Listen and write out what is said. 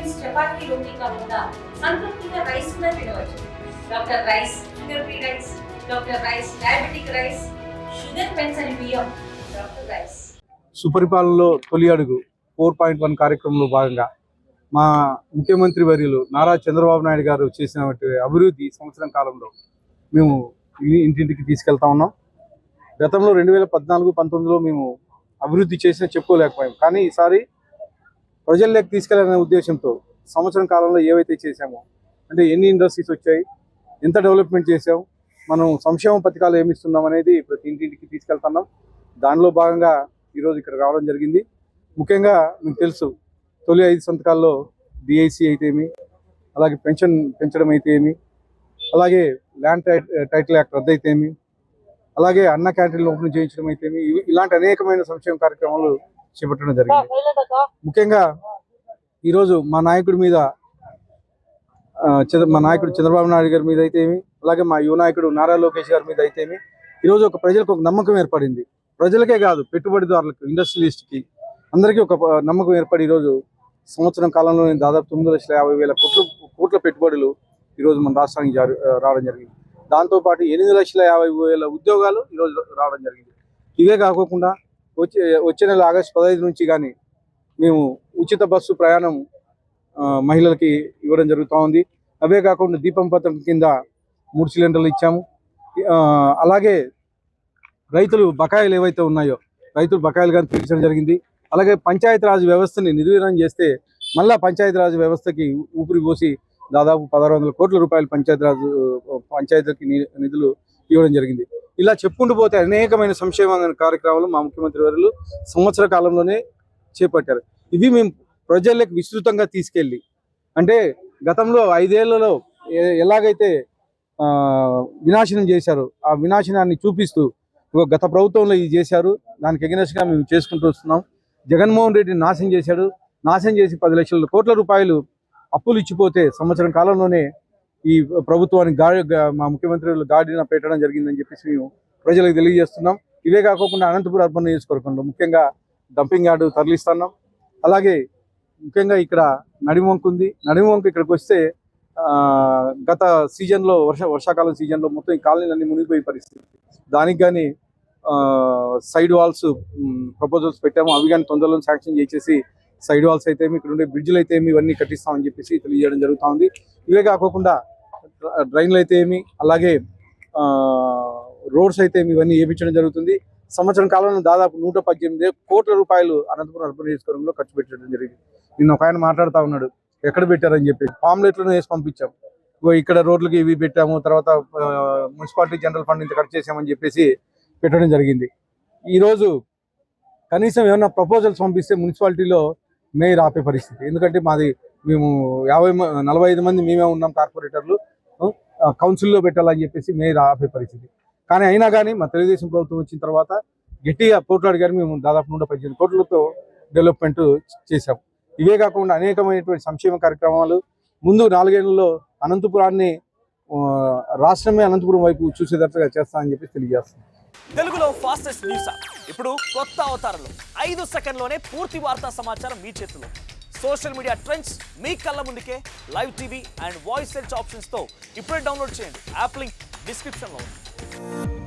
Meals chapati రోటీ కాకుండా సంతృప్తిగా rice కూడా తినవచ్చు. Doctor rice, sugar free rice, doctor rice, diabetic rice, sugar పెన్సని బియ్యం, డాక్టర్ రైస్. సుపరిపాలనలో తొలి అడుగు 4.1 కార్యక్రమంలో భాగంగా మా ముఖ్యమంత్రి వర్యులు నారా చంద్రబాబు నాయుడు గారు చేసినటువంటి అభివృద్ధి సంవత్సరం కాలంలో మేము ఇంటింటికి తీసుకెళ్తా ఉన్నాం. గతంలో 2014-19లో మేము అభివృద్ధి చేసిన చెప్పుకోలేకపోయాం. కానీ ఈసారి ప్రజల్లోకి తీసుకెళ్లాలనే ఉద్దేశంతో సంవత్సరం కాలంలో ఏవైతే చేశామో, అంటే ఎన్ని ఇండస్ట్రీస్ వచ్చాయి, ఎంత డెవలప్మెంట్ చేసాం, మనం సంక్షేమ పథకాలు ఏమిస్తున్నాం అనేది ప్రతి ఇంటింటికి తీసుకెళ్తున్నాం. దానిలో భాగంగా ఈరోజు ఇక్కడ రావడం జరిగింది. ముఖ్యంగా మీకు తెలుసు, తొలి 5 సంతకాల్లో డిఐసి అయితే ఏమి, అలాగే పెన్షన్ పెంచడం అయితే ఏమి, అలాగే ల్యాండ్ టైటిల్ యాక్ట్ రద్దు అయితే ఏమి, అలాగే అన్న క్యాంటీన్లు ఓపెన్ చేయించడం అయితే ఏమి, ఇలాంటి అనేకమైన సంక్షేమ కార్యక్రమాలు చేపట్టడం జరిగింది. ముఖ్యంగా ఈరోజు మా నాయకుడి చంద్రబాబు నాయుడు గారి మీద అయితే ఏమి, అలాగే మా యువ నాయకుడు నారా లోకేష్ గారి మీద అయితే ఏమి, ఈరోజు ప్రజలకు ఒక నమ్మకం ఏర్పడింది. ప్రజలకే కాదు, పెట్టుబడిదారులకు, ఇండస్ట్రియలిస్ట్కి అందరికీ ఒక నమ్మకం ఏర్పడి ఈరోజు సంవత్సరం కాలంలో దాదాపు 9,50,000 కోట్ల పెట్టుబడులు ఈరోజు మన రాష్ట్రానికి రావడం జరిగింది. దాంతోపాటు 8,50,000 ఉద్యోగాలు ఈరోజు రావడం జరిగింది. ఇవే కాకుండా వచ్చే నెల ఆగస్టు 15 నుంచి కానీ మేము ఉచిత బస్సు ప్రయాణం మహిళలకి ఇవ్వడం జరుగుతూ ఉంది. అవే కాకుండా దీపం పథకం కింద 3 సిలిండర్లు ఇచ్చాము. అలాగే రైతులు బకాయిలు ఏవైతే ఉన్నాయో రైతులు బకాయిలు కానీ తీర్చడం జరిగింది. అలాగే పంచాయతీరాజ్ వ్యవస్థని నిర్వీర్యం చేస్తే మళ్ళా పంచాయతీరాజ్ వ్యవస్థకి ఊపిరి పోసి దాదాపు 1,600 కోట్ల రూపాయలు పంచాయతీకి నిధులు ఇవ్వడం జరిగింది. ఇలా చెప్పుకుంటూ పోతే అనేకమైన సంక్షేమ కార్యక్రమాలు మా ముఖ్యమంత్రి వర్యులు సంవత్సర కాలంలోనే చేపట్టారు. ఇవి మేము ప్రజలకు విస్తృతంగా తీసుకెళ్ళి, అంటే గతంలో 5 ఏళ్లలో ఎలాగైతే వినాశనం చేశారో ఆ వినాశనాన్ని చూపిస్తూ గత ప్రభుత్వంలో ఇది చేశారు, దానికి ఎగనెస్ట్గా మేము చేసుకుంటూ వస్తున్నాం. జగన్మోహన్ రెడ్డిని నాశనం చేసి 10 లక్షల కోట్ల రూపాయలు అప్పులు ఇచ్చిపోతే సంవత్సరం కాలంలోనే ఈ ప్రభుత్వానికి మా ముఖ్యమంత్రి గాడిన పెట్టడం జరిగిందని చెప్పేసి మేము ప్రజలకు తెలియజేస్తున్నాం. ఇవే కాకుండా అనంతపురం అర్బన్ నియోజకవర్గంలో ముఖ్యంగా డంపింగ్ యార్డు తరలిస్తున్నాం. అలాగే ముఖ్యంగా ఇక్కడ నడివంక ఉంది. నడివంక ఇక్కడికి వస్తే గత సీజన్లో వర్షాకాలం సీజన్లో మొత్తం ఈ కాలనీలన్నీ మునిగిపోయే పరిస్థితి. దానికి కానీ సైడ్ వాల్స్ ప్రపోజల్స్ పెట్టాము. అవి కానీ తొందరలో శాంక్షన్ చేసేసి సైడ్ వాల్స్ అయితే ఇక్కడ ఉండే బ్రిడ్జ్లు అయితే ఇవన్నీ కట్టిస్తామని చెప్పేసి తెలియజేయడం జరుగుతూ ఉంది. ఇవే కాకుండా డ్రైన్లు అయితే అలాగే రోడ్స్ అయితే ఇవన్నీ వేయించడం జరుగుతుంది. సంవత్సరం కాలంలో దాదాపు 118 కోట్ల రూపాయలు అనంతపురం అర్బన్ నియోజకవర్గంలో ఖర్చు పెట్టడం జరిగింది. నిన్న ఒక ఆయన మాట్లాడుతూ ఉన్నాడు, ఎక్కడ పెట్టారని చెప్పి. పాంప్లెట్లను వేసి పంపించాం, ఇక్కడ రోడ్లకి ఇవి పెట్టాము, తర్వాత మున్సిపాలిటీ జనరల్ ఫండ్ ఇంత ఖర్చు చేసామని చెప్పేసి పెట్టడం జరిగింది. ఈరోజు కనీసం ఏమన్నా ప్రపోజల్స్ పంపిస్తే మున్సిపాలిటీలో మేయర్ ఆపే పరిస్థితి. ఎందుకంటే మేము 45 మంది మేమే ఉన్నాం కార్పొరేటర్లు, కౌన్సిల్లో పెట్టాలని చెప్పేసి మేయర్ ఆపే పరిస్థితి. కానీ అయినా కానీ మా తెలుగుదేశం ప్రభుత్వం వచ్చిన తర్వాత గట్టిగా పోట్లాడి కానీ మేము దాదాపు 118 కోట్లతో డెవలప్మెంట్ చేశాం. ఇవే కాకుండా అనేకమైనటువంటి సంక్షేమ కార్యక్రమాలు ముందు 4 ఏళ్లలో అనంతపురాన్ని రాష్ట్రమే అనంతపురం వైపు చూసేటట్టుగా చేస్తామని చెప్పి తెలియజేస్తాం. తెలుగులో ఫాస్టెస్ట్ న్యూస్ ఇప్పుడు కొత్త అవతారంలో 5 సెకండ్లోనే పూర్తి వార్తా సమాచారం మీ చేతిలో. సోషల్ మీడియా ట్రెండ్స్ మీ కళ్ళ ముందుకే live TV and voice search ఆప్షన్స్తో ఇప్పుడే డౌన్లోడ్ చేయండి. యాప్ లింక్ డిస్క్రిప్షన్లో ఉంది.